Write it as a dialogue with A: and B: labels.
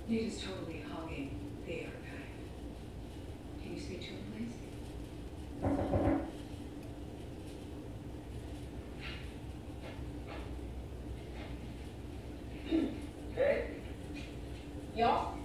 A: Nate is totally hogging the archive. Can you speak to him, please?
B: Okay.
C: Y'all,